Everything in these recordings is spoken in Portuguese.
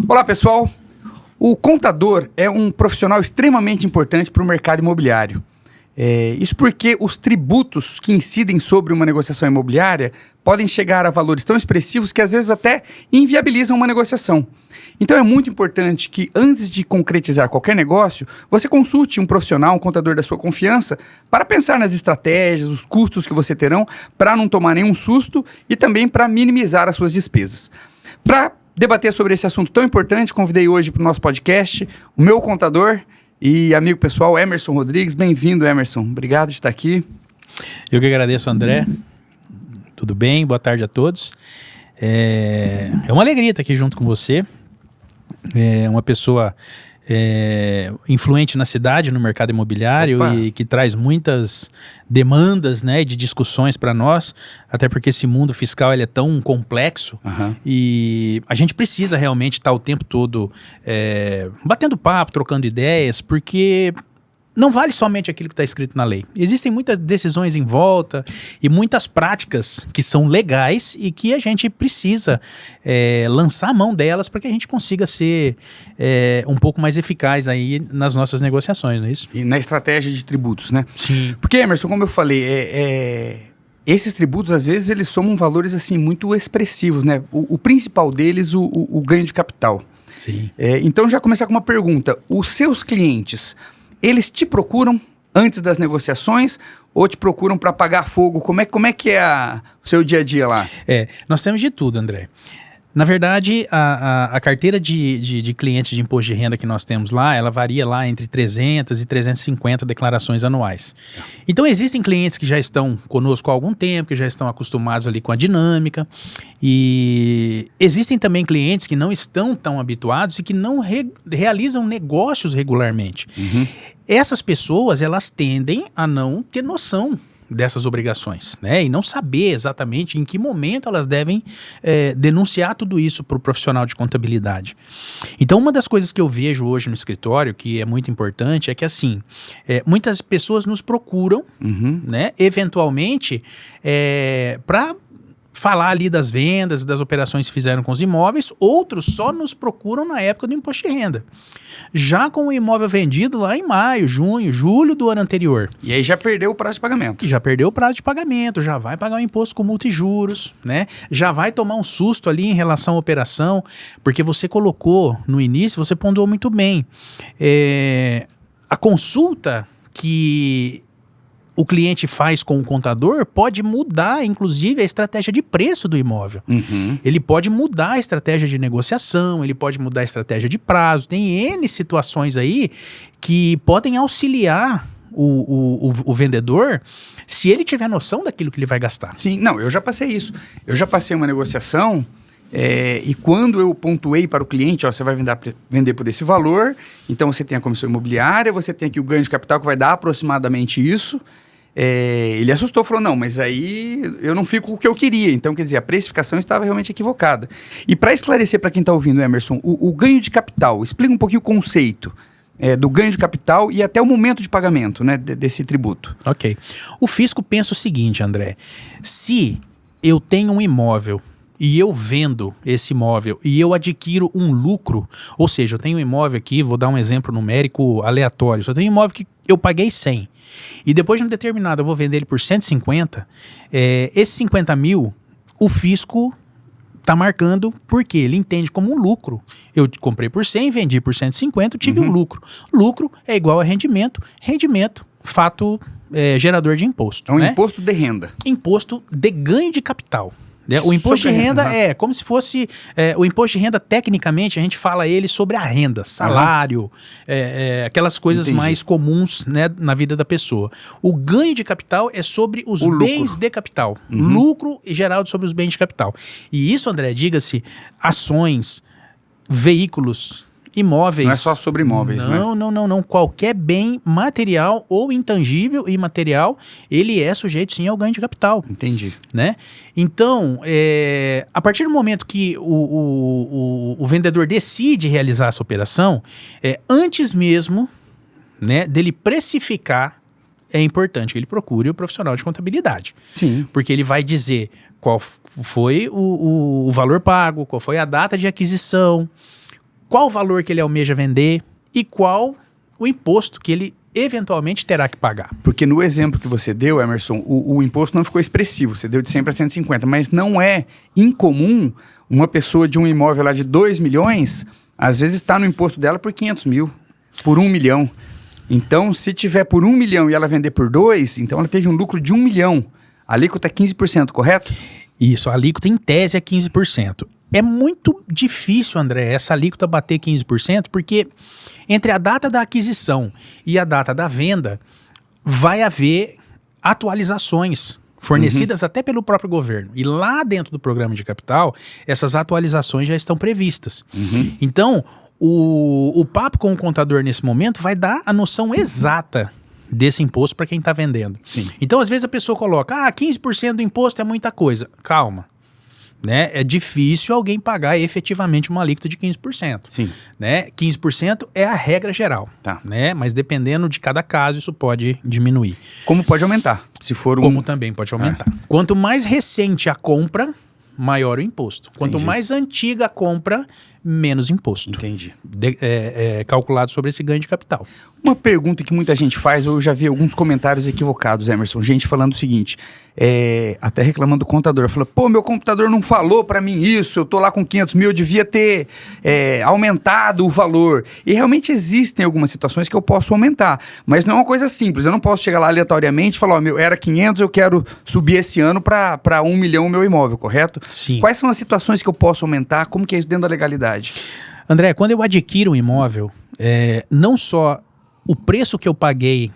Olá, pessoal. O contador é um profissional extremamente importante para o mercado imobiliário. Isso porque os tributos que incidem sobre uma negociação imobiliária podem chegar a valores tão expressivos que às vezes até inviabilizam uma negociação. Então é muito importante que antes de concretizar qualquer negócio, você consulte um profissional, um contador da sua confiança, para pensar nas estratégias, os custos que você terão, para não tomar nenhum susto e também para minimizar as suas despesas. Para debater sobre esse assunto tão importante, convidei hoje para o nosso podcast o meu contador e amigo pessoal, Emerson Rodrigues. Bem-vindo, Emerson. Obrigado de estar aqui. Eu que agradeço, André. Tudo bem? Boa tarde a todos. É uma alegria estar aqui junto com você. É uma pessoa influente na cidade, no mercado imobiliário. Opa. E que traz muitas demandas, né, de discussões para nós, até porque esse mundo fiscal ele é tão complexo. Uhum. E a gente precisa realmente estar o tempo todo batendo papo, trocando ideias, porque não vale somente aquilo que está escrito na lei. Existem muitas decisões em volta e muitas práticas que são legais e que a gente precisa lançar a mão delas para que a gente consiga ser um pouco mais eficaz aí nas nossas negociações, não é isso? E na estratégia de tributos, né? Sim. Porque, Emerson, como eu falei, esses tributos, às vezes, eles somam valores assim muito expressivos, né? O principal deles, o ganho de capital. Sim. Então, já começar com uma pergunta. Os seus clientes, eles te procuram antes das negociações ou te procuram para pagar fogo? Como é que é o seu dia a dia lá? Nós temos de tudo, André. Na verdade, a carteira de clientes de imposto de renda que nós temos lá, ela varia lá entre 300 e 350 declarações anuais. Então, existem clientes que já estão conosco há algum tempo, que já estão acostumados ali com a dinâmica, e existem também clientes que não estão tão habituados e que não realizam negócios regularmente. Uhum. Essas pessoas, elas tendem a não ter noção dessas obrigações, né? E não saber exatamente em que momento elas devem denunciar tudo isso para o profissional de contabilidade. Então, uma das coisas que eu vejo hoje no escritório, que é muito importante, é que assim, muitas pessoas nos procuram, uhum, né, eventualmente, para falar ali das vendas, das operações que fizeram com os imóveis. Outros só nos procuram na época do imposto de renda, já com o imóvel vendido lá em maio, junho, julho do ano anterior. E aí já perdeu o prazo de pagamento. Já perdeu o prazo de pagamento, já vai pagar o imposto com multa e juros, né? Já vai tomar um susto ali em relação à operação, porque você colocou no início, você ponderou muito bem. A consulta que o cliente faz com o contador pode mudar, inclusive, a estratégia de preço do imóvel. Uhum. Ele pode mudar a estratégia de negociação, ele pode mudar a estratégia de prazo. Tem N situações aí que podem auxiliar o vendedor se ele tiver noção daquilo que ele vai gastar. Sim, não, eu já passei isso. Eu já passei uma negociação e quando eu pontuei para o cliente, ó, você vai vender por esse valor, então você tem a comissão imobiliária, você tem aqui o ganho de capital que vai dar aproximadamente isso. Ele assustou, falou, não, mas aí eu não fico com o que eu queria. Então, quer dizer, a precificação estava realmente equivocada. E para esclarecer para quem está ouvindo, Emerson, o ganho de capital, explica um pouquinho o conceito do ganho de capital e até o momento de pagamento, né, desse tributo. Ok. O fisco pensa o seguinte, André, se eu tenho um imóvel e eu vendo esse imóvel e eu adquiro um lucro, ou seja, eu tenho um imóvel aqui, vou dar um exemplo numérico aleatório, se eu tenho um imóvel que eu paguei 100 e depois de um determinado eu vou vender ele por 150, esses 50 mil, o fisco está marcando porque ele entende como um lucro. Eu comprei por 100, vendi por 150, eu tive um lucro. Lucro é igual a rendimento, fato gerador de imposto. É um imposto de renda. Imposto de ganho de capital. O imposto de renda é como se fosse... o imposto de renda, tecnicamente, a gente fala ele sobre a renda, salário, aquelas coisas mais comuns, né, na vida da pessoa. O ganho de capital é sobre os bens de capital. Uhum. Lucro gerado sobre os bens de capital. E isso, André, diga-se, ações, veículos, imóveis. Não é só sobre imóveis, né? Não. Qualquer bem material ou intangível e imaterial, ele é sujeito sim ao ganho de capital. Entendi. Né? Então, a partir do momento que o vendedor decide realizar essa operação, antes mesmo, né, dele precificar, é importante que ele procure o profissional de contabilidade. Sim. Porque ele vai dizer qual foi o valor pago, qual foi a data de aquisição, qual o valor que ele almeja vender e qual o imposto que ele eventualmente terá que pagar. Porque no exemplo que você deu, Emerson, o imposto não ficou expressivo, você deu de 100 para 150, mas não é incomum uma pessoa de um imóvel lá de 2 milhões, às vezes está no imposto dela por 500 mil, por 1 milhão. Então, se tiver por 1 milhão e ela vender por 2, então ela teve um lucro de 1 milhão. A alíquota é 15%, correto? Isso, a alíquota em tese é 15%. É muito difícil, André, essa alíquota bater 15%, porque entre a data da aquisição e a data da venda, vai haver atualizações fornecidas até pelo próprio governo. E lá dentro do programa de capital, essas atualizações já estão previstas. Então, o papo com o contador nesse momento vai dar a noção exata desse imposto para quem está vendendo. Sim. Então, às vezes a pessoa coloca, 15% do imposto é muita coisa. Calma. Né? É difícil alguém pagar efetivamente uma alíquota de 15%. Sim. Né? 15% é a regra geral. Tá. Né? Mas dependendo de cada caso, isso pode diminuir. Como pode aumentar? Se for Como também pode aumentar. Quanto mais recente a compra, maior o imposto. Quanto Entendi. mais antiga a compra, menos imposto. Entendi. Calculado sobre esse ganho de capital. Uma pergunta que muita gente faz, eu já vi alguns comentários equivocados, Emerson, gente falando o seguinte, até reclamando do contador, falou, pô, meu computador não falou pra mim isso, eu tô lá com 500 mil, eu devia ter aumentado o valor. E realmente existem algumas situações que eu posso aumentar, mas não é uma coisa simples, eu não posso chegar lá aleatoriamente e falar, ó, era 500, eu quero subir esse ano pra 1 milhão o meu imóvel, correto? Sim. Quais são as situações que eu posso aumentar? Como que é isso dentro da legalidade? André, quando eu adquiro um imóvel, não só o preço que eu paguei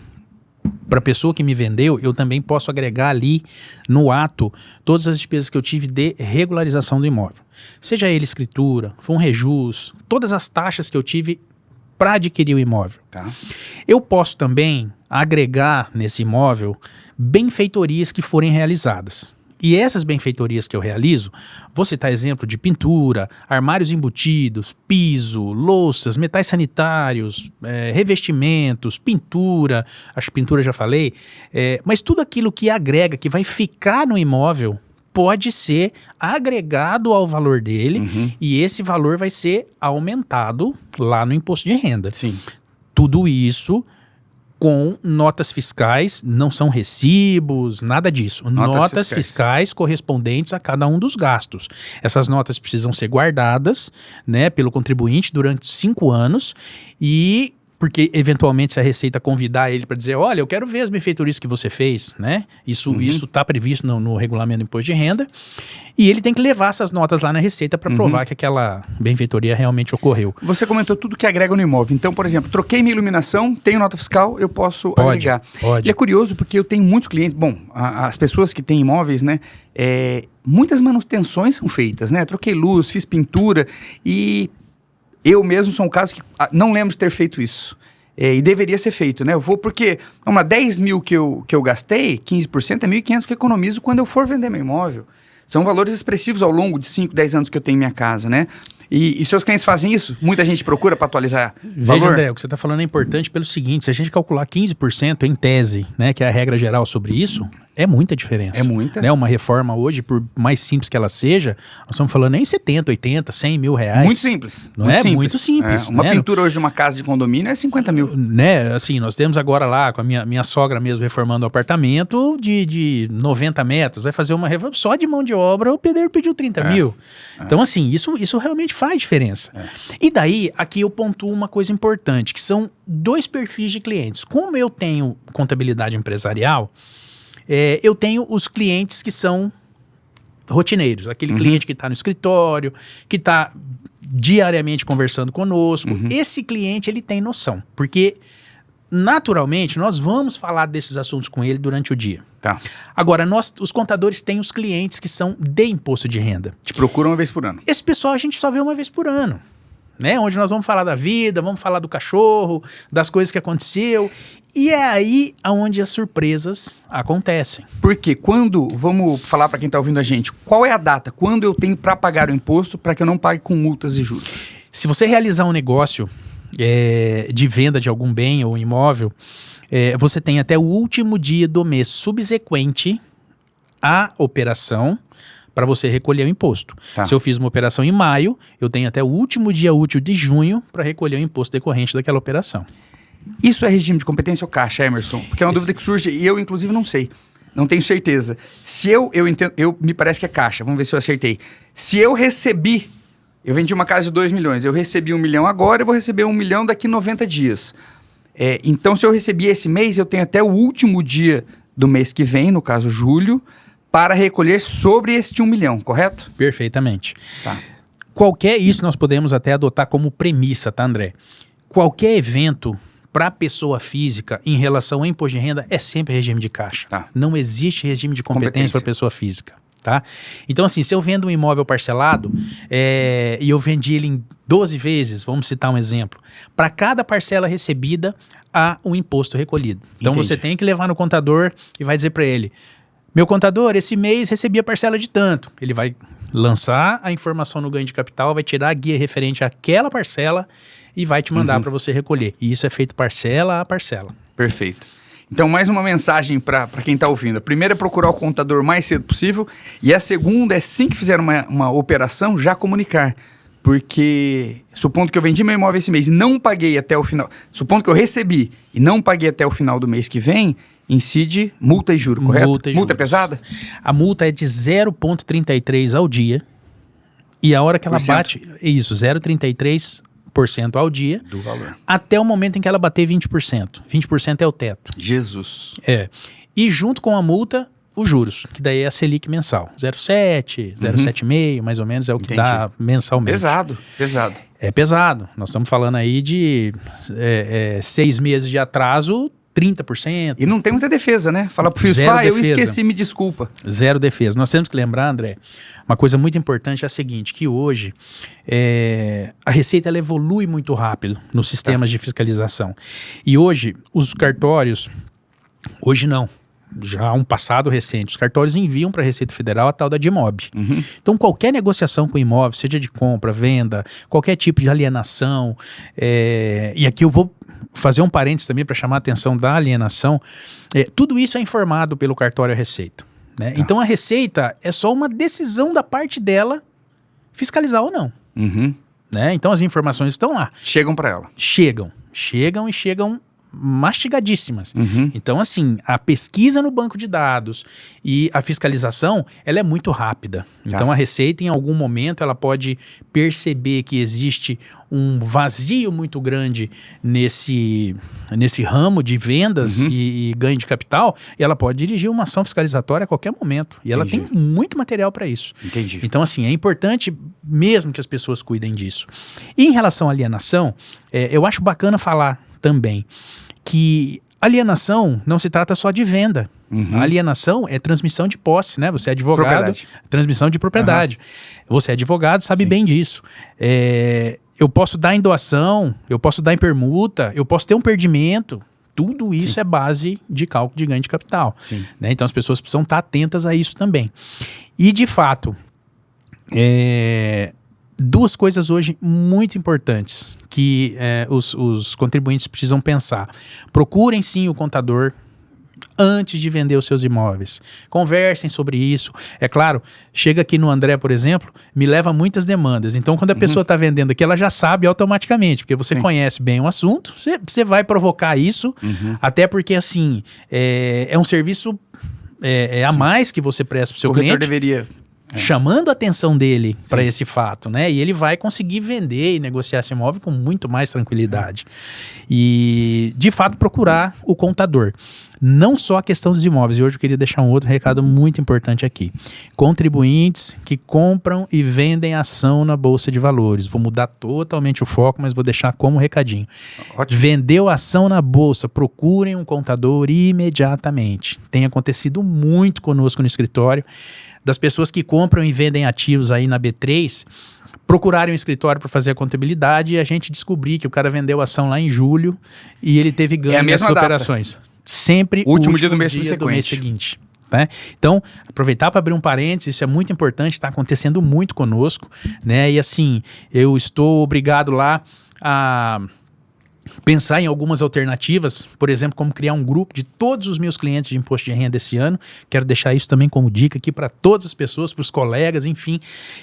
para a pessoa que me vendeu, eu também posso agregar ali no ato todas as despesas que eu tive de regularização do imóvel. Seja ele escritura, FUNREJUS, todas as taxas que eu tive para adquirir o imóvel. Tá. Eu posso também agregar nesse imóvel benfeitorias que forem realizadas. E essas benfeitorias que eu realizo, vou citar exemplo de pintura, armários embutidos, piso, louças, metais sanitários, revestimentos, pintura, acho que pintura já falei, mas tudo aquilo que agrega, que vai ficar no imóvel, pode ser agregado ao valor dele e esse valor vai ser aumentado lá no imposto de renda. Sim. Tudo isso com notas fiscais, não são recibos, nada disso. Notas fiscais correspondentes a cada um dos gastos. Essas notas precisam ser guardadas, né, pelo contribuinte durante 5 anos e porque eventualmente se a Receita convidar ele para dizer, olha, eu quero ver as benfeitorias que você fez, né? Isso está previsto no regulamento do imposto de renda e ele tem que levar essas notas lá na Receita para provar que aquela benfeitoria realmente ocorreu. Você comentou tudo que agrega no imóvel. Então, por exemplo, troquei minha iluminação, tenho nota fiscal, eu posso agregar. Pode. E é curioso porque eu tenho muitos clientes, as pessoas que têm imóveis, né, muitas manutenções são feitas, né? Troquei luz, fiz pintura e eu mesmo sou um caso que não lembro de ter feito isso. E deveria ser feito, né? Eu vou porque, vamos lá, 10 mil que eu gastei, 15% é 1.500 que eu economizo quando eu for vender meu imóvel. São valores expressivos ao longo de 5, 10 anos que eu tenho em minha casa, né? E seus clientes fazem isso? Muita gente procura para atualizar Veja, valor? André, o que você está falando é importante pelo seguinte, se a gente calcular 15% em tese, né, que é a regra geral sobre isso, é muita diferença. É muita. Né? Uma reforma hoje, por mais simples que ela seja, nós estamos falando em 70, 80, 100 mil reais. Muito simples. Não é? Muito simples. Uma né? pintura hoje de uma casa de condomínio é 50 mil. Né? Assim, nós temos agora lá, com a minha sogra mesmo reformando o apartamento de 90 metros, vai fazer uma reforma só de mão de obra, o pedreiro pediu 30 mil. Então, assim, isso realmente faz diferença. E daí, aqui eu pontuo uma coisa importante, que são 2 perfis de clientes. Como eu tenho contabilidade empresarial, eu tenho os clientes que são rotineiros, aquele cliente que está no escritório, que está diariamente conversando conosco. Esse cliente, ele tem noção, porque naturalmente nós vamos falar desses assuntos com ele durante o dia. Tá. Agora, os contadores têm os clientes que são de imposto de renda. Te procuram uma vez por ano. Esse pessoal a gente só vê uma vez por ano. Né? Onde nós vamos falar da vida, vamos falar do cachorro, das coisas que aconteceu. E é aí onde as surpresas acontecem. Porque vamos falar para quem está ouvindo a gente, qual é a data? Quando eu tenho para pagar o imposto para que eu não pague com multas e juros? Se você realizar um negócio de venda de algum bem ou imóvel, você tem até o último dia do mês subsequente à operação para você recolher o imposto. Tá. Se eu fiz uma operação em maio, eu tenho até o último dia útil de junho para recolher o imposto decorrente daquela operação. Isso é regime de competência ou caixa, Emerson? Porque é uma dúvida que surge e eu, inclusive, não sei. Não tenho certeza. Se eu entendo, me parece que é caixa. Vamos ver se eu acertei. Se eu recebi, eu vendi uma casa de 2 milhões, eu recebi 1 milhão agora, eu vou receber 1 milhão daqui 90 dias. Então, se eu recebi esse mês, eu tenho até o último dia do mês que vem, no caso julho, para recolher sobre este 1 milhão, correto? Perfeitamente. Tá. Isso nós podemos até adotar como premissa, tá, André? Qualquer evento para pessoa física em relação ao imposto de renda é sempre regime de caixa. Tá. Não existe regime de competência para pessoa física. Tá? Então, assim, se eu vendo um imóvel parcelado e eu vendi ele em 12 vezes, vamos citar um exemplo, para cada parcela recebida há um imposto recolhido. Então, Entendi. você tem que levar no contador e vai dizer para ele, meu contador, esse mês recebi a parcela de tanto. Ele vai lançar a informação no ganho de capital, vai tirar a guia referente àquela parcela e vai te mandar para você recolher. E isso é feito parcela a parcela. Perfeito. Então, mais uma mensagem para quem está ouvindo. A primeira é procurar o contador o mais cedo possível. E a segunda é, assim que fizer uma operação, já comunicar. Porque, supondo que eu vendi meu imóvel esse mês e não paguei até o final... Supondo que eu recebi e não paguei até o final do mês que vem, incide multa e juro, correto? Multa e multa é juros. pesada? A multa é de 0,33 ao dia. E a hora que ela bate... Isso, 0,33% ao dia. Do valor. Até o momento em que ela bater 20%. 20% é o teto. Jesus. E junto com a multa, os juros, que daí é a Selic mensal. 0,7, 0,75, mais ou menos, é o que dá mensalmente. Pesado. É pesado. Nós estamos falando aí de 6 meses de atraso, 30%. E não tem muita defesa, né? Fala pro fisco, eu esqueci, me desculpa. Zero defesa. Nós temos que lembrar, André, uma coisa muito importante é a seguinte, que hoje a Receita ela evolui muito rápido nos sistemas de fiscalização. E hoje, os cartórios, hoje não, já há um passado recente, os cartórios enviam para a Receita Federal a tal da DIMOB. Então, qualquer negociação com imóvel, seja de compra, venda, qualquer tipo de alienação, e aqui eu vou fazer um parênteses também para chamar a atenção da alienação, tudo isso é informado pelo cartório à Receita. Né? Então, a Receita é só uma decisão da parte dela fiscalizar ou não. Né? Então, as informações estão lá. Chegam para ela. Chegam e chegam mastigadíssimas. Então, assim, a pesquisa no banco de dados e a fiscalização, ela é muito rápida. Então, a Receita, em algum momento, ela pode perceber que existe um vazio muito grande nesse ramo de vendas e ganho de capital, e ela pode dirigir uma ação fiscalizatória a qualquer momento. E ela tem muito material para isso. Entendi. Então, assim, é importante mesmo que as pessoas cuidem disso. E em relação à alienação, eu acho bacana falar também que alienação não se trata só de venda. A alienação é transmissão de posse, né? Você é advogado, transmissão de propriedade. Você é advogado, sabe bem disso. Eu posso dar em doação, eu posso dar em permuta, eu posso ter um perdimento. Tudo isso é base de cálculo de ganho de capital. Né? Então as pessoas precisam estar atentas a isso também. E de fato, duas coisas hoje muito importantes que os contribuintes precisam pensar. Procurem sim o contador antes de vender os seus imóveis. Conversem sobre isso. É claro, chega aqui no André, por exemplo, me leva muitas demandas. Então, quando a pessoa está vendendo aqui, ela já sabe automaticamente, porque você conhece bem o assunto, você vai provocar isso, até porque, assim, é um serviço a mais que você presta para o seu cliente. O corretor deveria... chamando a atenção dele para esse fato, né? E ele vai conseguir vender e negociar esse imóvel com muito mais tranquilidade. E, de fato, procurar o contador. Não só a questão dos imóveis. E hoje eu queria deixar um outro recado muito importante aqui. Contribuintes que compram e vendem ação na Bolsa de Valores. Vou mudar totalmente o foco, mas vou deixar como recadinho. Ótimo. Vendeu ação na Bolsa, procurem um contador imediatamente. Tem acontecido muito conosco no escritório. Das pessoas que compram e vendem ativos aí na B3, procurarem um escritório para fazer a contabilidade e a gente descobrir que o cara vendeu ação lá em julho e ele teve ganho nessas operações. Sempre o último dia do mês seguinte. Né? Então, aproveitar para abrir um parênteses, isso é muito importante, está acontecendo muito conosco, né? E assim, eu estou obrigado lá a pensar em algumas alternativas, por exemplo, como criar um grupo de todos os meus clientes de imposto de renda esse ano. Quero deixar isso também como dica aqui para todas as pessoas, para os colegas, enfim.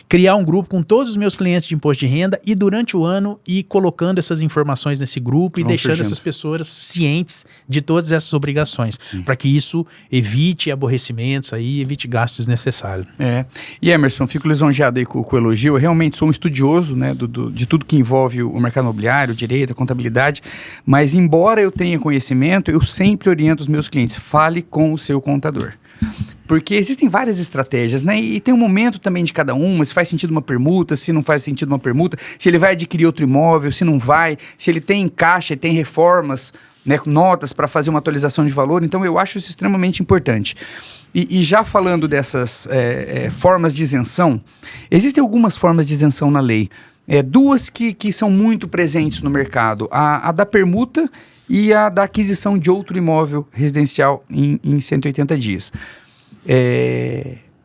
Criar um grupo com todos os meus clientes de imposto de renda e durante o ano ir colocando essas informações nesse grupo e deixando essas pessoas cientes de todas essas obrigações, para que isso evite aborrecimentos, aí, evite gastos desnecessários. E Emerson, fico lisonjeado aí com o elogio. Eu realmente sou um estudioso, né, de tudo que envolve o mercado imobiliário, o direito, a contabilidade. Mas embora eu tenha conhecimento, eu sempre oriento os meus clientes, fale com o seu contador. Porque existem várias estratégias, né? E tem um momento também de cada uma, se faz sentido uma permuta, se não faz sentido uma permuta, se ele vai adquirir outro imóvel, se não vai, se ele tem caixa, ele tem reformas, né, notas para fazer uma atualização de valor. Então eu acho isso extremamente importante. E já falando dessas formas de isenção, existem algumas formas de isenção na lei. Duas que são muito presentes no mercado, a da permuta e a da aquisição de outro imóvel residencial em 180 dias.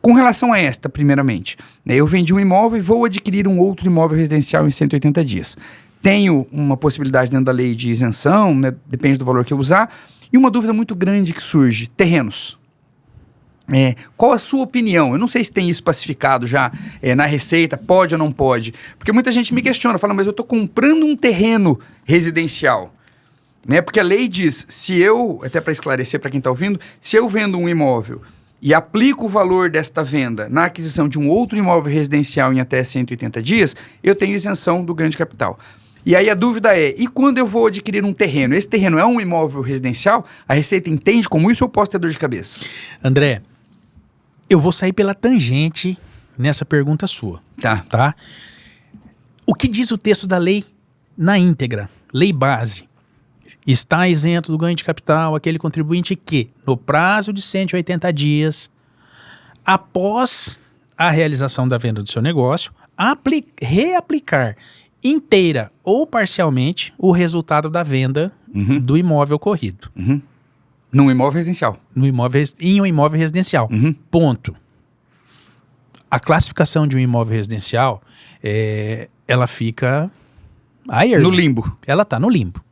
Com relação a esta, primeiramente, né, eu vendi um imóvel e vou adquirir um outro imóvel residencial em 180 dias. Tenho uma possibilidade dentro da lei de isenção, né, depende do valor que eu usar, e uma dúvida muito grande que surge, terrenos. Qual a sua opinião? Eu não sei se tem isso pacificado já na Receita, pode ou não pode. Porque muita gente me questiona, fala, mas eu estou comprando um terreno residencial. Né? Porque a lei diz, se eu, até para esclarecer para quem está ouvindo, se eu vendo um imóvel e aplico o valor desta venda na aquisição de um outro imóvel residencial em até 180 dias, eu tenho isenção do ganho de capital. E aí a dúvida e quando eu vou adquirir um terreno? Esse terreno é um imóvel residencial? A Receita entende como isso ou eu posso ter dor de cabeça? André, eu vou sair pela tangente nessa pergunta sua. Tá? O que diz o texto da lei na íntegra? Lei base. Está isento do ganho de capital aquele contribuinte que, no prazo de 180 dias, após a realização da venda do seu negócio, reaplicar inteira ou parcialmente o resultado da venda do imóvel ocorrido. Num imóvel residencial. Em um imóvel residencial. Ponto. A classificação de um imóvel residencial, ela fica... no limbo. Ela está no limbo.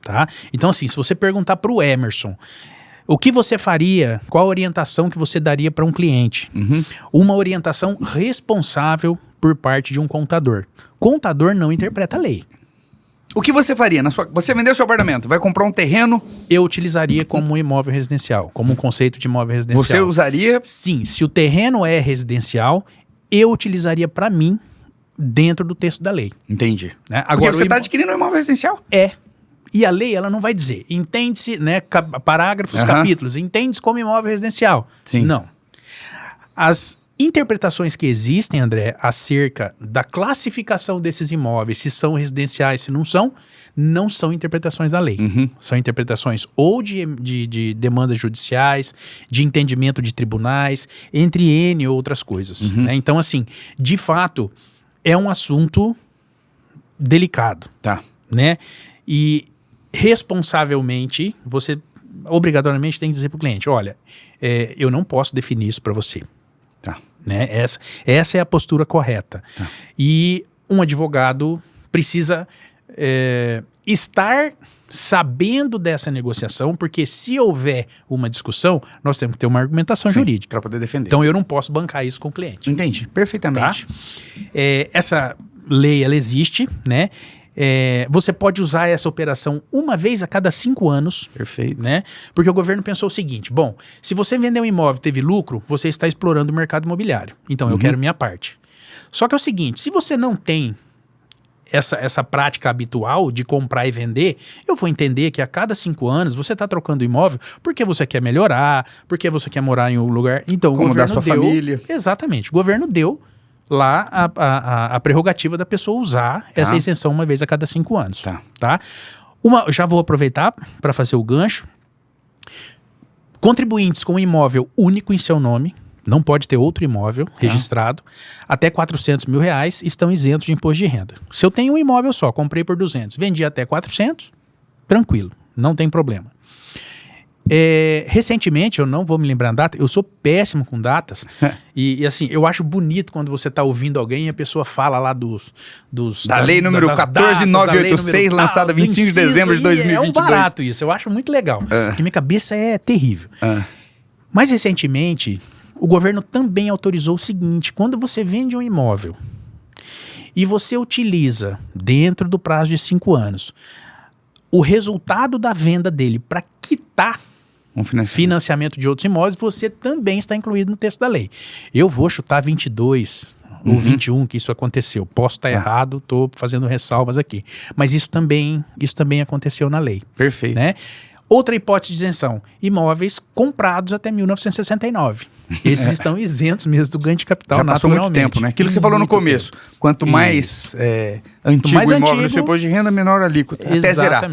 Tá? Então, assim, se você perguntar para o Emerson, o que você faria, qual a orientação que você daria para um cliente? Uma orientação responsável por parte de um contador. Contador não interpreta a lei. O que você faria? Você vendeu seu apartamento, vai comprar um terreno... Eu utilizaria como um imóvel residencial, como um conceito de imóvel residencial. Você usaria... Sim, se o terreno é residencial, eu utilizaria para mim dentro do texto da lei. Entendi. Né? Agora, porque você está adquirindo um imóvel residencial? E a lei, ela não vai dizer, entende-se, né, parágrafos, capítulos, entende-se como imóvel residencial. Sim. Não. As interpretações que existem, André, acerca da classificação desses imóveis, se são residenciais, se não são interpretações da lei. São interpretações ou de demandas judiciais, de entendimento de tribunais, entre N outras coisas. Né? Então, assim, de fato, é um assunto delicado. Tá. Né? E responsavelmente, você obrigatoriamente tem que dizer para o cliente, olha, eu não posso definir isso para você. Tá. Né? Essa é a postura correta. Tá. E um advogado precisa estar sabendo dessa negociação, porque se houver uma discussão, nós temos que ter uma argumentação jurídica. Para poder defender. Então eu não posso bancar isso com o cliente. Entendi, perfeitamente. Tá? Essa lei, ela existe, né? Você pode usar essa operação uma vez a cada 5 anos. Perfeito. Né? Porque o governo pensou o seguinte, bom, se você vender um imóvel e teve lucro, você está explorando o mercado imobiliário. Então eu quero minha parte. Só que é o seguinte, se você não tem essa prática habitual de comprar e vender, eu vou entender que a cada 5 anos você está trocando imóvel porque você quer melhorar, porque você quer morar em um lugar... Então, como o governo da sua família. Exatamente. O governo deu lá a prerrogativa da pessoa usar essa isenção uma vez a cada 5 anos. Tá? Já vou aproveitar para fazer o gancho. Contribuintes com imóvel único em seu nome, não pode ter outro imóvel registrado, até R$400 mil estão isentos de imposto de renda. Se eu tenho um imóvel só, comprei por 200, vendi até 400, tranquilo, não tem problema. Recentemente, eu não vou me lembrar a data, eu sou péssimo com datas, e assim, eu acho bonito quando você está ouvindo alguém e a pessoa fala lá da lei número 14986, lançada 25 de dezembro de 2022. É um barato isso, eu acho muito legal, porque minha cabeça é terrível. Mas recentemente, o governo também autorizou o seguinte: quando você vende um imóvel e você utiliza, dentro do prazo de 5 anos, o resultado da venda dele para quitar financiamento de outros imóveis, você também está incluído no texto da lei. Eu vou chutar 22 ou 21 que isso aconteceu. Posso estar errado, estou fazendo ressalvas aqui. Mas isso também aconteceu na lei. Perfeito. Né? Outra hipótese de isenção: imóveis comprados até 1969. Esses estão isentos mesmo do ganho de capital, já passou naturalmente. muito tempo, né? Aquilo que você falou no começo. Quanto mais antigo o imóvel do seu imposto de renda, menor a alíquota. Até zerar.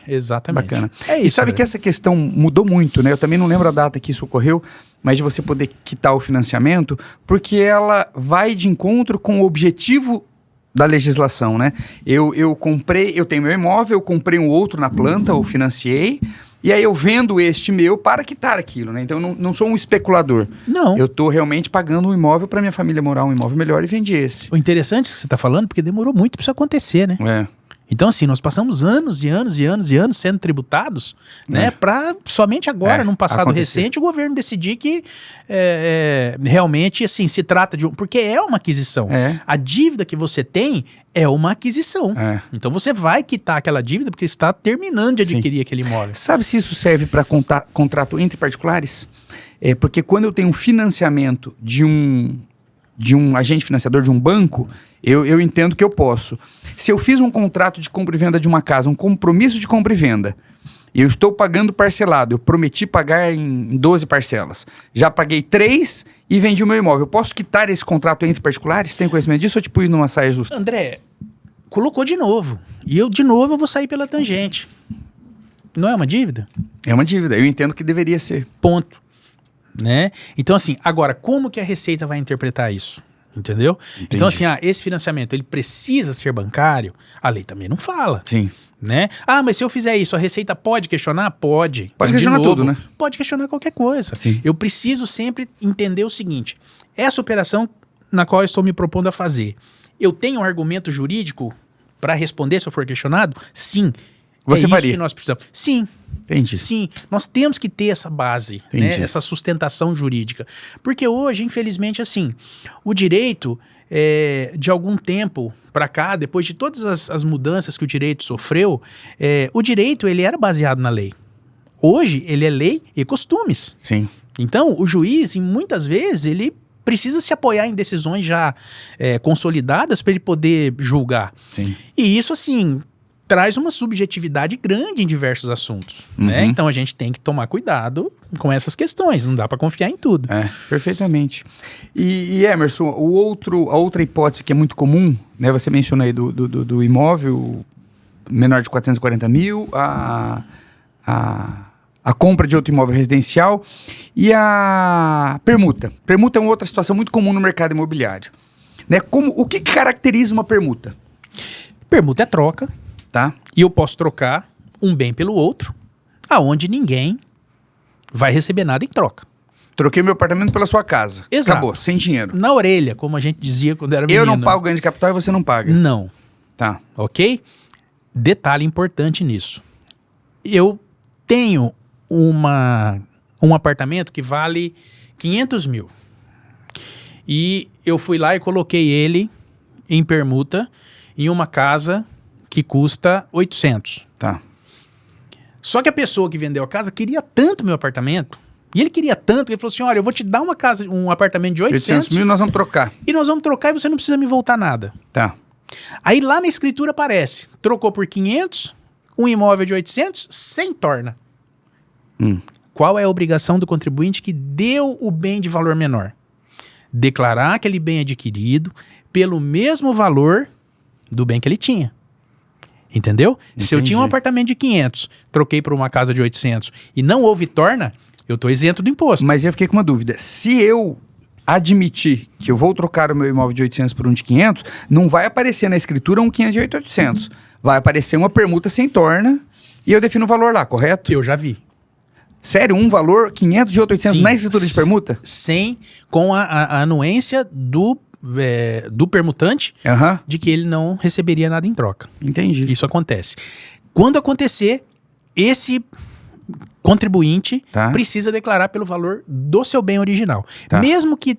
Exatamente. Bacana. É isso, e sabe que essa questão mudou muito, né? Eu também não lembro a data que isso ocorreu, mas de você poder quitar o financiamento, porque ela vai de encontro com o objetivo da legislação, né? Eu tenho meu imóvel, eu comprei um outro na planta, ou financiei, e aí eu vendo este meu para quitar aquilo, né? Então eu não sou um especulador. Não. Eu estou realmente pagando um imóvel para minha família morar um imóvel melhor e vendi esse. O interessante que você está falando, porque demorou muito para isso acontecer, né? Então, assim, nós passamos anos e anos e anos e anos sendo tributados, né? Para somente agora, num passado recente, o governo decidir que realmente, assim, se trata de porque é uma aquisição. A dívida que você tem é uma aquisição. Então, você vai quitar aquela dívida porque você está terminando de adquirir aquele imóvel. Sabe se isso serve para contrato entre particulares? Porque quando eu tenho um financiamento de um agente financiador, de um banco, eu entendo que eu posso. Se eu fiz um contrato de compra e venda de uma casa, um compromisso de compra e venda, e eu estou pagando parcelado, eu prometi pagar em 12 parcelas, já paguei 3 e vendi o meu imóvel, eu posso quitar esse contrato entre particulares? Tem conhecimento disso ou te pus numa saia justa? André, colocou de novo. E eu, de novo, eu vou sair pela tangente. Não é uma dívida? É uma dívida, eu entendo que deveria ser. Ponto. Né? Então, assim, agora, como que a Receita vai interpretar isso? Entendeu? Entendi. Então, assim, esse financiamento, ele precisa ser bancário? A lei também não fala. Sim. Né? Mas se eu fizer isso, a Receita pode questionar? Pode. Pode questionar tudo, né? Pode questionar qualquer coisa. Sim. Eu preciso sempre entender o seguinte: essa operação na qual eu estou me propondo a fazer, eu tenho um argumento jurídico para responder se eu for questionado? Sim. Você faria? Isso que nós precisamos. Sim. Entendi. Sim, nós temos que ter essa base, né, essa sustentação jurídica. Porque hoje, infelizmente, assim, o direito, de algum tempo para cá, depois de todas as mudanças que o direito sofreu, o direito ele era baseado na lei. Hoje, ele é lei e costumes. Sim. Então, o juiz, muitas vezes, ele precisa se apoiar em decisões já consolidadas para ele poder julgar. Sim. E isso, assim, traz uma subjetividade grande em diversos assuntos, né? Então a gente tem que tomar cuidado com essas questões, não dá para confiar em tudo. Perfeitamente. E Emerson, a outra hipótese que é muito comum, né? Você mencionou aí do imóvel menor de 440 mil, a compra de outro imóvel residencial e a permuta. Permuta é uma outra situação muito comum no mercado imobiliário, né? O que caracteriza uma permuta? Permuta é troca. Tá? E eu posso trocar um bem pelo outro, aonde ninguém vai receber nada em troca. Troquei meu apartamento pela sua casa. Exato. Acabou, sem dinheiro. Na orelha, como a gente dizia quando era menino. Eu não pago ganho de capital e você não paga. Não. Tá. Ok? Detalhe importante nisso. Eu tenho um apartamento que vale 500 mil. E eu fui lá e coloquei ele em permuta em uma casa que custa 800. Tá. Só que a pessoa que vendeu a casa queria tanto meu apartamento, e ele queria tanto, que ele falou assim, olha, eu vou te dar um apartamento de 800 mil, nós vamos trocar. E nós vamos trocar e você não precisa me voltar nada. Tá. Aí lá na escritura aparece, trocou por 500, um imóvel de 800, sem torna. Qual é a obrigação do contribuinte que deu o bem de valor menor? Declarar aquele bem adquirido pelo mesmo valor do bem que ele tinha. Entendeu? Entendi. Se eu tinha um apartamento de 500, troquei por uma casa de 800 e não houve torna, eu estou isento do imposto. Mas eu fiquei com uma dúvida. Se eu admitir que eu vou trocar o meu imóvel de 800 por um de 500, não vai aparecer na escritura um 500 de 800. Vai aparecer uma permuta sem torna e eu defino o valor lá, correto? Eu já vi. Sério? Um valor 500 e outro 800 Sim. na escritura de permuta? Sem, com a anuência do permutante Aham, de que ele não receberia nada em troca. entendi. Isso acontece. Quando acontecer, esse contribuinte Tá. precisa declarar pelo valor do seu bem original. Tá. Mesmo que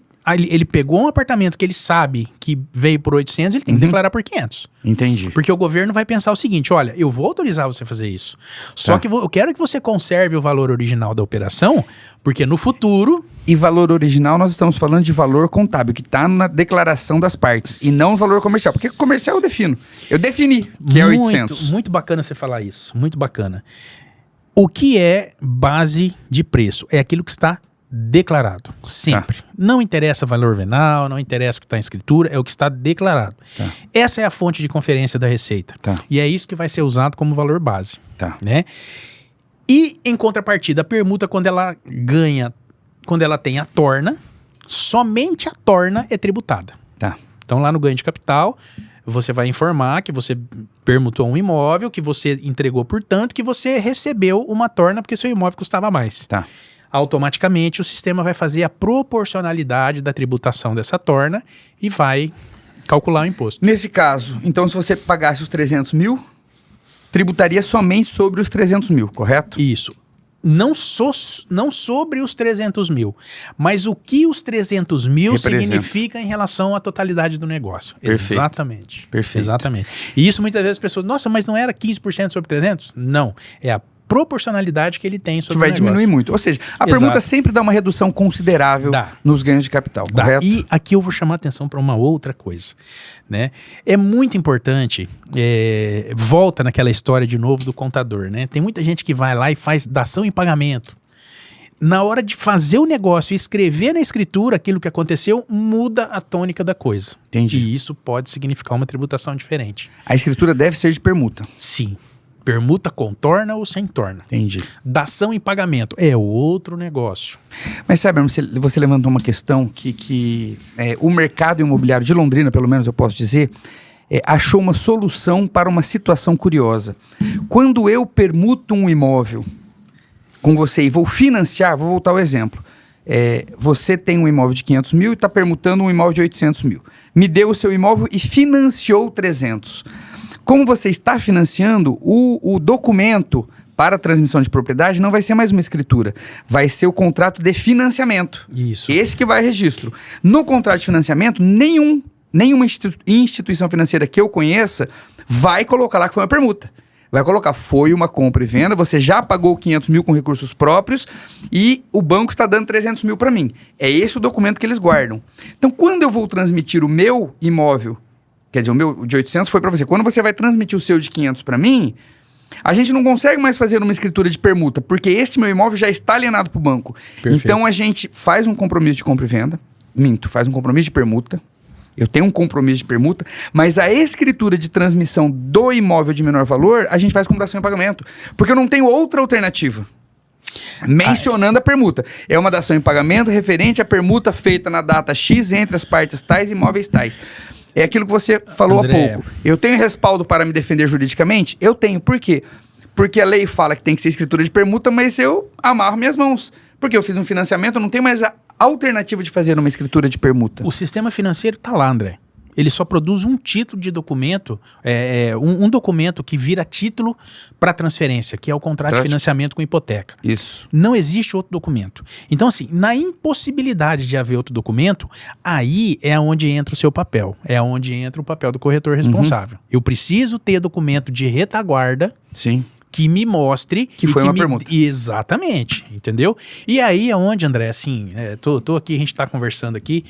ele pegou um apartamento que ele sabe que veio por 800, ele tem que declarar por 500. Entendi. Porque o governo vai pensar o seguinte, olha, eu vou autorizar você a fazer isso. Só Tá. que eu quero que você conserve o valor original da operação, porque no futuro... E valor original, nós estamos falando de valor contábil, que está na declaração das partes, e não valor comercial. Porque comercial eu defino. Eu defini que é 800. Muito bacana você falar isso, muito bacana. O que é base de preço? É aquilo que está declarado, sempre. Não interessa valor venal, não interessa o que está em escritura, é o que está declarado. Tá. Essa é a fonte de conferência da Receita. Tá. E é isso que vai ser usado como valor base. Tá. Né? E, em contrapartida, a permuta, quando ela ganha, quando ela tem a torna, somente a torna é tributada. Tá. Então, lá no ganho de capital, você vai informar que você permutou um imóvel, que você entregou por tanto, que você recebeu uma torna porque seu imóvel custava mais. Tá. Automaticamente, o sistema vai fazer a proporcionalidade da tributação dessa torna e vai calcular o imposto. Nesse caso, então, se você pagasse os 300 mil, tributaria somente sobre os 300 mil, correto? Isso. Não sobre os 300 mil, mas o que os 300 mil Representa. significa em relação à totalidade do negócio. Perfeito. Exatamente. Perfeito. Exatamente. E isso muitas vezes as pessoas, nossa, mas não era 15% sobre 300? Não. É a proporcionalidade que ele tem sobre Que vai o negócio. diminuir muito. Ou seja, a Exato. permuta sempre dá uma redução considerável Dá. nos ganhos de capital, Tá, correto? e aqui eu vou chamar a atenção para uma outra coisa, né? É muito importante, volta naquela história de novo do contador, né? Tem muita gente que vai lá e faz dação em pagamento. Na hora de fazer o negócio e escrever na escritura aquilo que aconteceu, muda a tônica da coisa. Entendi. E isso pode significar uma tributação diferente. A escritura deve ser de permuta. Sim. Permuta com torna ou sem torna. Entendi. Dação em pagamento é outro negócio. Mas sabe, você levantou uma questão que o mercado imobiliário de Londrina, pelo menos eu posso dizer, achou uma solução para uma situação curiosa. Quando eu permuto um imóvel com você e vou financiar, vou voltar ao exemplo. Você tem um imóvel de 500 mil e está permutando um imóvel de 800 mil. Me deu o seu imóvel e financiou 300. Como você está financiando, o documento para a transmissão de propriedade não vai ser mais uma escritura, vai ser o contrato de financiamento. Isso. Esse que vai a registro. No contrato de financiamento, nenhuma instituição financeira que eu conheça vai colocar lá que foi uma permuta. Vai colocar, foi uma compra e venda, você já pagou 500 mil com recursos próprios e o banco está dando 300 mil para mim. É esse o documento que eles guardam. Então, quando eu vou transmitir o meu imóvel, quer dizer, o meu de 800 foi para você. Quando você vai transmitir o seu de 500 para mim, a gente não consegue mais fazer uma escritura de permuta, porque este meu imóvel já está alienado para o banco. Perfeito. Então, a gente faz um compromisso de compra e venda, faz um compromisso de permuta, eu tenho um compromisso de permuta, mas a escritura de transmissão do imóvel de menor valor, a gente faz como dação em pagamento, porque eu não tenho outra alternativa. Mencionando a permuta. É uma dação em pagamento referente à permuta feita na data X entre as partes tais e imóveis tais. É aquilo que você falou André. há pouco. Eu tenho respaldo para me defender juridicamente? Eu tenho. Por quê? Porque a lei fala que tem que ser escritura de permuta, mas eu amarro minhas mãos. Porque eu fiz um financiamento, eu não tenho mais a alternativa de fazer uma escritura de permuta. O sistema financeiro está lá, André. Ele só produz um título de documento, um documento que vira título para transferência, que é o contrato de financiamento com hipoteca. Isso. Não existe outro documento. Então, assim, na impossibilidade de haver outro documento, aí é onde entra o seu papel. É onde entra o papel do corretor responsável. Eu preciso ter documento de retaguarda Sim. que me mostre... Que foi uma permuta. Exatamente, entendeu? E aí é onde, André, assim, tô aqui, a gente tá conversando aqui,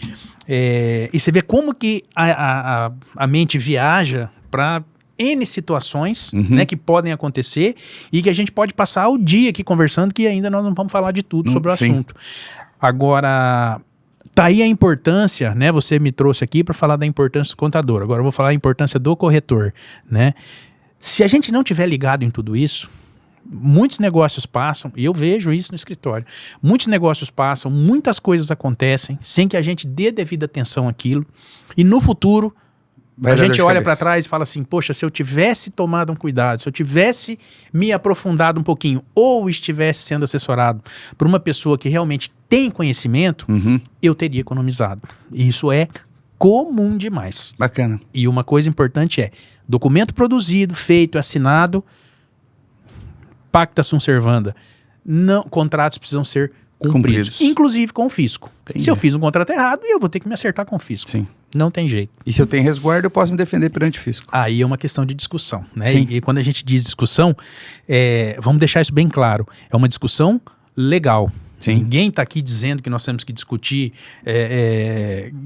e você vê como que a mente viaja para N situações, né, que podem acontecer e que a gente pode passar o dia aqui conversando, que ainda nós não vamos falar de tudo sobre o sim. assunto. Agora... Tá aí a importância, né? Você me trouxe aqui para falar da importância do contador. Agora eu vou falar da importância do corretor, né? Se a gente não tiver ligado em tudo isso, muitos negócios passam, e eu vejo isso no escritório, muitos negócios passam, muitas coisas acontecem sem que a gente dê devida atenção àquilo, e no futuro Vai A dar dor gente de olha cabeça. para trás e fala assim, poxa, se eu tivesse tomado um cuidado, se eu tivesse me aprofundado um pouquinho, ou estivesse sendo assessorado por uma pessoa que realmente tem conhecimento, Uhum. eu teria economizado. E isso é comum demais. Bacana. E uma coisa importante é, documento produzido, feito, assinado, pacta sunt servanda. Não, contratos precisam ser cumpridos. Inclusive com o fisco. Entendi. Se eu fiz um contrato errado, eu vou ter que me acertar com o fisco. Sim. Não tem jeito. E se eu tenho resguardo, eu posso me defender perante o fisco. Aí é uma questão de discussão, né? Sim. E quando a gente diz discussão, vamos deixar isso bem claro. É uma discussão legal. Sim. Ninguém está aqui dizendo que nós temos que discutir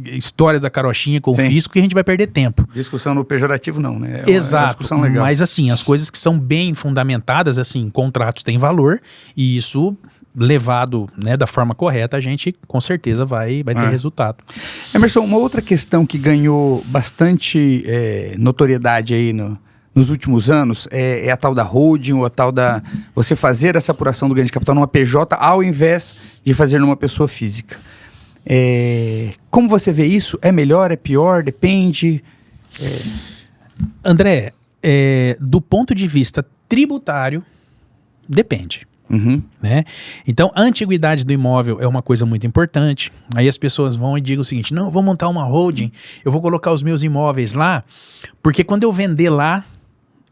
histórias da carochinha com Sim. o fisco, que a gente vai perder tempo. Discussão no pejorativo não, né? É Exato, uma discussão legal. mas assim, as coisas que são bem fundamentadas, assim, contratos têm valor e isso, levado, né, da forma correta, a gente com certeza vai ter resultado. Emerson, uma outra questão que ganhou bastante notoriedade aí nos últimos anos é a tal da holding, ou a tal da você fazer essa apuração do ganho de capital numa PJ ao invés de fazer numa pessoa física. Como você vê isso? É melhor, é pior, depende? André, do ponto de vista tributário, depende. Uhum. Né? Então, a antiguidade do imóvel é uma coisa muito importante. Aí as pessoas vão e digam o seguinte: não, eu vou montar uma holding, eu vou colocar os meus imóveis lá, porque quando eu vender lá,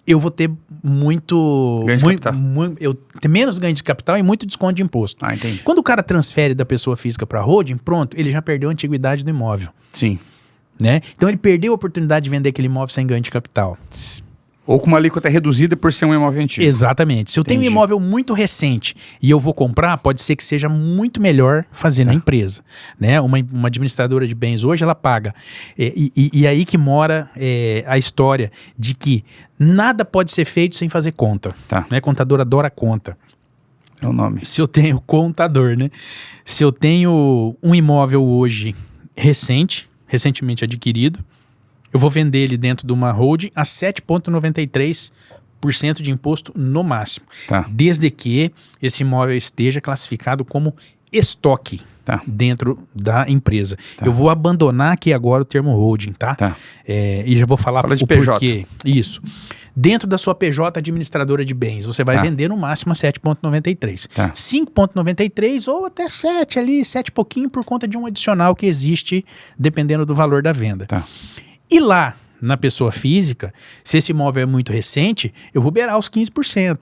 eu vou ter Ganho de capital. eu ter menos ganho de capital e muito desconto de imposto. Entendi. Quando o cara transfere da pessoa física para a holding, pronto, ele já perdeu a antiguidade do imóvel. Sim. Né? Então ele perdeu a oportunidade de vender aquele imóvel sem ganho de capital. Ou com uma alíquota reduzida por ser um imóvel antigo. Exatamente. Se eu tenho um Entendi. imóvel muito recente e eu vou comprar, pode ser que seja muito melhor fazer na empresa. Né? Uma administradora de bens hoje, ela paga. E aí que mora a história de que nada pode ser feito sem fazer conta. Tá. Né? Contador adora conta. É o nome. Se eu tenho contador, né? Se eu tenho um imóvel hoje recentemente adquirido, eu vou vender ele dentro de uma holding a 7,93% de imposto no máximo. Tá. Desde que esse imóvel esteja classificado como estoque Tá. dentro da empresa. Tá. Eu vou abandonar aqui agora o termo holding, tá? Tá. E já vou falar Fala de o PJ. porquê. Isso. Dentro da sua PJ administradora de bens, você vai Tá. vender no máximo a 7,93. Tá. 5,93 ou até 7 ali, 7 e pouquinho por conta de um adicional que existe dependendo do valor da venda. Tá. E lá, na pessoa física, se esse imóvel é muito recente, eu vou beirar os 15%.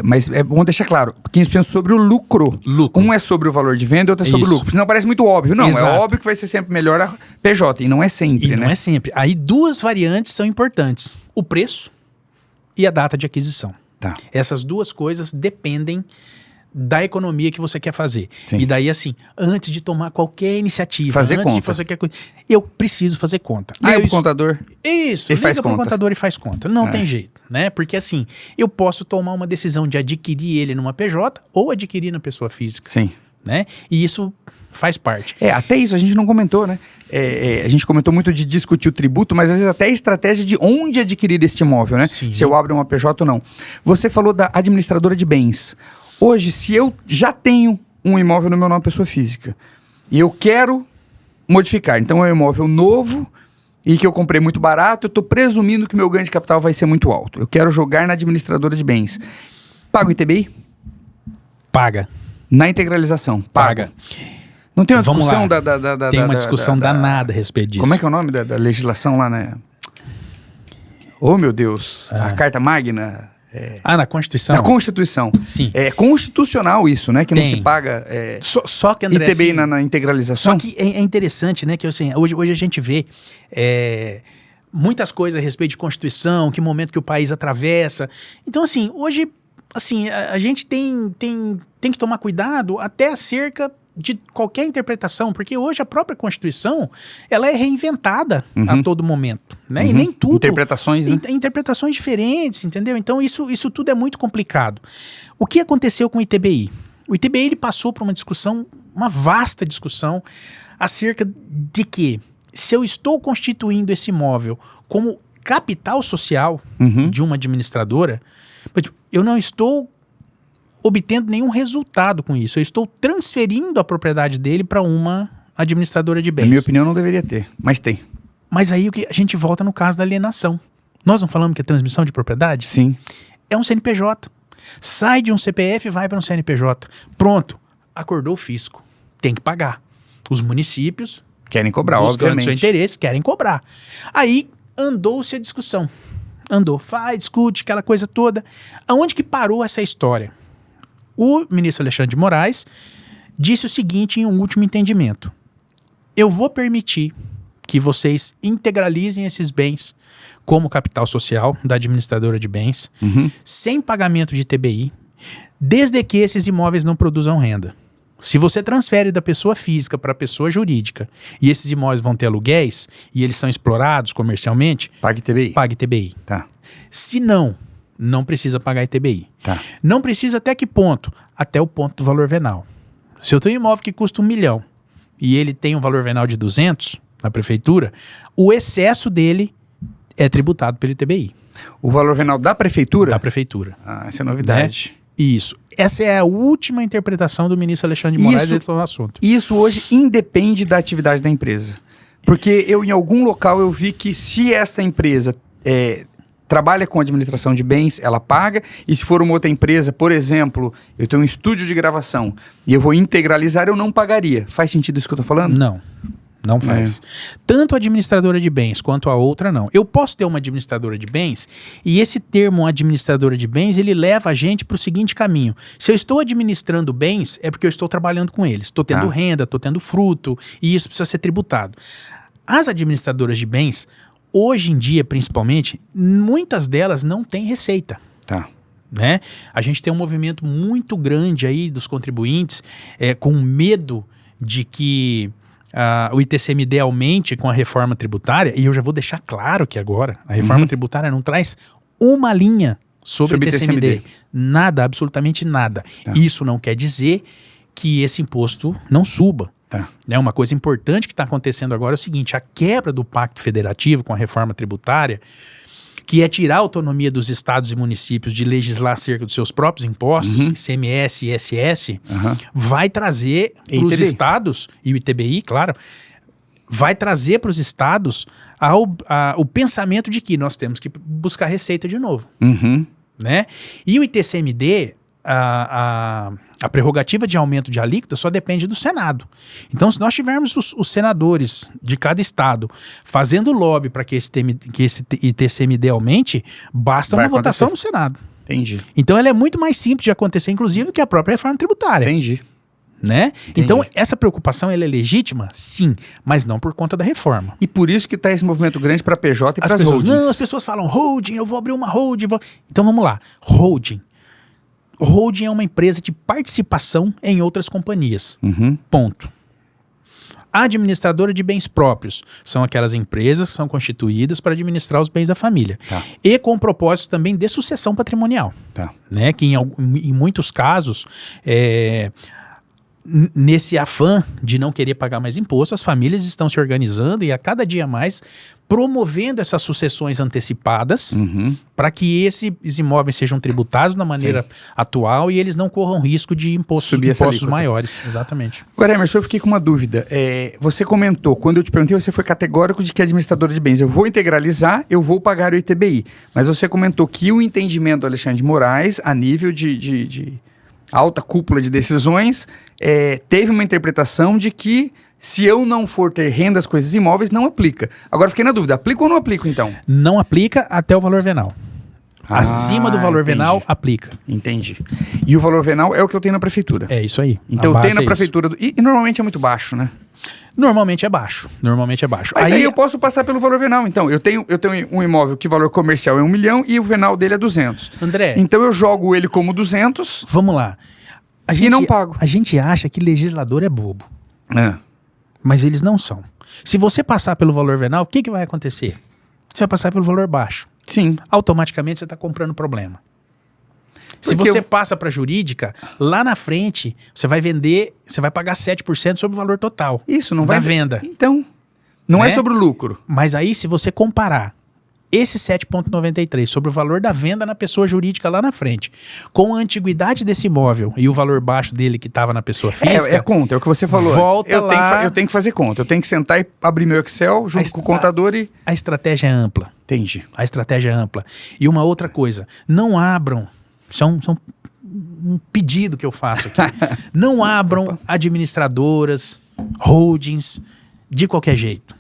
Mas é bom deixar claro, 15% sobre o lucro. Lucro. Um é sobre o valor de venda e outro é sobre Isso. o lucro. Senão parece muito óbvio. Não, Exato. é óbvio que vai ser sempre melhor a PJ, e não é sempre, E né? não é sempre. Aí duas variantes são importantes: o preço e a data de aquisição. Tá. Essas duas coisas dependem da economia que você quer fazer. Sim. E daí, assim, antes de tomar qualquer iniciativa, Fazer antes conta. de fazer qualquer coisa, eu preciso fazer conta. Liga eu pro contador. Isso, E liga faz pro conta. contador e faz conta. Não É. tem jeito, né? Porque assim, eu posso tomar uma decisão de adquirir ele numa PJ ou adquirir na pessoa física, Sim. né? E isso faz parte. Até isso a gente não comentou, né? A gente comentou muito de discutir o tributo, mas às vezes até a estratégia de onde adquirir este imóvel, né? Sim. Se eu abro uma PJ ou não. Você falou da administradora de bens. Hoje, se eu já tenho um imóvel no meu nome pessoa física e eu quero modificar, então é um imóvel novo e que eu comprei muito barato, eu estou presumindo que o meu ganho de capital vai ser muito alto. Eu quero jogar na administradora de bens. Pago ITBI? Paga. Na integralização. Paga. Não tem uma Vamos discussão lá. da Tem uma discussão danada a respeito disso. Como é que é o nome da legislação lá, né? Oh, meu Deus. A Carta Magna. Na Constituição? Na Constituição. Sim. É constitucional isso, né? Que não Tem. se paga Só que, André, ITBI assim, na integralização. só que é interessante, né? Que assim, hoje a gente vê muitas coisas a respeito de Constituição, que momento que o país atravessa. Então, assim, hoje, assim, a gente tem que tomar cuidado até acerca de qualquer interpretação, porque hoje a própria Constituição, ela é reinventada a todo momento, né? E nem tudo... Interpretações, né? Interpretações diferentes, entendeu? Então isso tudo é muito complicado. O que aconteceu com o ITBI? O ITBI ele passou por uma discussão, uma vasta discussão, acerca de que se eu estou constituindo esse imóvel como capital social de uma administradora, eu não estou obtendo nenhum resultado com isso. Eu estou transferindo a propriedade dele para uma administradora de bens. Na minha opinião, não deveria ter, mas tem. Mas aí a gente volta no caso da alienação. Nós não falamos que é transmissão de propriedade? Sim. É um CNPJ. Sai de um CPF e vai para um CNPJ. Pronto. Acordou o fisco. Tem que pagar. Os municípios, Querem cobrar, buscando obviamente. seu interesse, querem cobrar. Aí andou-se a discussão. Andou, discute, aquela coisa toda. Aonde que parou essa história? O ministro Alexandre de Moraes disse o seguinte em um último entendimento. Eu vou permitir que vocês integralizem esses bens como capital social da administradora de bens, sem pagamento de TBI, desde que esses imóveis não produzam renda. Se você transfere da pessoa física para a pessoa jurídica e esses imóveis vão ter aluguéis e eles são explorados comercialmente, Pague TBI. pague TBI. Tá. Se não, não precisa pagar ITBI. Tá. Não precisa até que ponto? Até o ponto do valor venal. Se eu tenho um imóvel que custa 1 milhão e ele tem um valor venal de 200 na prefeitura, o excesso dele é tributado pelo ITBI. O valor venal da prefeitura? Da prefeitura. Ah, essa é novidade. Isso. Essa é a última interpretação do ministro Alexandre de Moraes desse assunto. Isso hoje independe da atividade da empresa. Porque eu, em algum local, eu vi que se essa empresa trabalha com administração de bens, ela paga. E se for uma outra empresa, por exemplo, eu tenho um estúdio de gravação e eu vou integralizar, eu não pagaria. Faz sentido isso que eu tô falando? Não faz. Tanto a administradora de bens quanto a outra, não. Eu posso ter uma administradora de bens e esse termo administradora de bens, ele leva a gente para o seguinte caminho. Se eu estou administrando bens, é porque eu estou trabalhando com eles. Estou tendo renda, estou tendo fruto e isso precisa ser tributado. As administradoras de bens, hoje em dia, principalmente, muitas delas não têm receita. Tá. Né? A gente tem um movimento muito grande aí dos contribuintes com medo de que o ITCMD aumente com a reforma tributária, e eu já vou deixar claro que agora a reforma tributária não traz uma linha sobre ITCMD. Nada, absolutamente nada. Tá. Isso não quer dizer que esse imposto não suba. Tá. Uma coisa importante que está acontecendo agora é o seguinte, a quebra do pacto federativo com a reforma tributária, que é tirar a autonomia dos estados e municípios de legislar acerca dos seus próprios impostos, ICMS e ISS, vai trazer para os estados, e o ITBI, claro, vai trazer para os estados o pensamento de que nós temos que buscar receita de novo. Né? E o ITCMD, a prerrogativa de aumento de alíquota só depende do Senado. Então, se nós tivermos os senadores de cada estado fazendo lobby para que esse ITCMD aumente, basta uma votação no Senado. Entendi. Então, ela é muito mais simples de acontecer, inclusive, do que a própria reforma tributária. Entendi. Né? Então, essa preocupação ela é legítima? Sim, mas não por conta da reforma. E por isso que está esse movimento grande para PJ e para as holdings. holdings. Não, as pessoas falam holding, eu vou abrir uma holding. Então, vamos lá. Holding. Holding é uma empresa de participação em outras companhias. Ponto. A administradora de bens próprios são aquelas empresas que são constituídas para administrar os bens da família. Tá. E com propósito também de sucessão patrimonial. Tá. Né? Que em muitos casos, nesse afã de não querer pagar mais imposto, as famílias estão se organizando e a cada dia mais promovendo essas sucessões antecipadas para que esses imóveis sejam tributados da maneira atual e eles não corram risco de impostos maiores. Exatamente. Agora, Emerson, eu fiquei com uma dúvida. Você comentou, quando eu te perguntei, você foi categórico de que a administradora de bens, eu vou integralizar, eu vou pagar o ITBI. Mas você comentou que o entendimento do Alexandre de Moraes, a nível de alta cúpula de decisões, teve uma interpretação de que se eu não for ter rendas com esses imóveis, não aplica. Agora fiquei na dúvida, aplica ou não aplica então? Não aplica até o valor venal. Acima do valor venal, aplica. Entendi. E o valor venal é o que eu tenho na prefeitura. É isso aí. Então eu tenho na prefeitura. E normalmente é muito baixo, né? Normalmente é baixo. Mas aí eu posso passar pelo valor venal, então. Eu tenho um imóvel que o valor comercial é 1 milhão e o venal dele é 200. André. Então eu jogo ele como 200. Vamos lá. Não pago. A gente acha que legislador é bobo. Mas eles não são. Se você passar pelo valor venal, o que vai acontecer? Você vai passar pelo valor baixo. Sim. Automaticamente você está comprando problema. Se você passa para jurídica, lá na frente, você vai vender, você vai pagar 7% sobre o valor total. Isso, não vai... Da venda. Então, não é sobre o lucro. Mas aí, se você comparar esse 7,93 sobre o valor da venda na pessoa jurídica lá na frente, com a antiguidade desse imóvel e o valor baixo dele que estava na pessoa física... É conta, é o que você falou volta antes. lá... Eu tenho que fazer conta, eu tenho que sentar e abrir meu Excel junto com o contador e... A estratégia é ampla. Entendi. A estratégia é ampla. E uma outra coisa, não abram... São um pedido que eu faço aqui. Não abram administradoras, holdings, de qualquer jeito.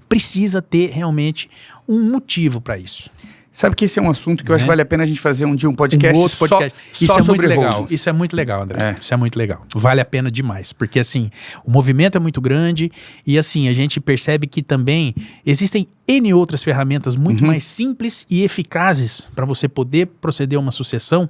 Precisa ter realmente um motivo para isso. Sabe que esse é um assunto que eu acho que vale a pena a gente fazer um dia um podcast, outro podcast. Só Isso é sobre muito legal. holdings. Isso é muito legal, André. É. Isso é muito legal. Vale a pena demais, porque assim, o movimento é muito grande e assim, a gente percebe que também existem N outras ferramentas muito mais simples e eficazes para você poder proceder a uma sucessão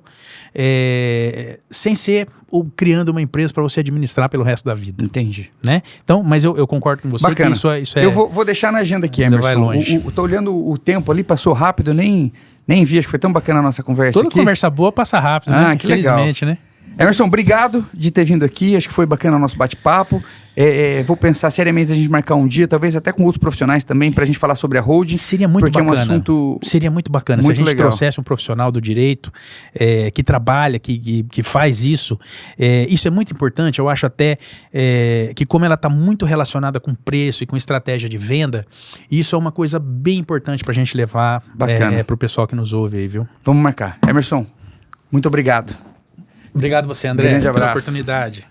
sem ser criando uma empresa para você administrar pelo resto da vida. Entendi. Né? Então, mas eu concordo com você. Bacana. Que isso é... Eu vou deixar na agenda aqui, Ainda Emerson. vai longe. Tô olhando o tempo ali, passou rápido, eu nem vi, acho que foi tão bacana a nossa conversa Toda aqui. conversa boa passa rápido, né? Que legal. Infelizmente, né? Emerson, obrigado de ter vindo aqui, acho que foi bacana o nosso bate-papo. Vou pensar seriamente a gente marcar um dia, talvez até com outros profissionais também, pra gente falar sobre a holding. Seria muito porque bacana. É um assunto Seria muito bacana muito se a gente legal. trouxesse um profissional do direito que trabalha, que faz isso. Isso é muito importante. Eu acho até que como ela está muito relacionada com preço e com estratégia de venda, isso é uma coisa bem importante pra gente levar pro pessoal que nos ouve aí, viu? Vamos marcar. Emerson, muito obrigado. Obrigado você, André, Grande pela abraço. oportunidade.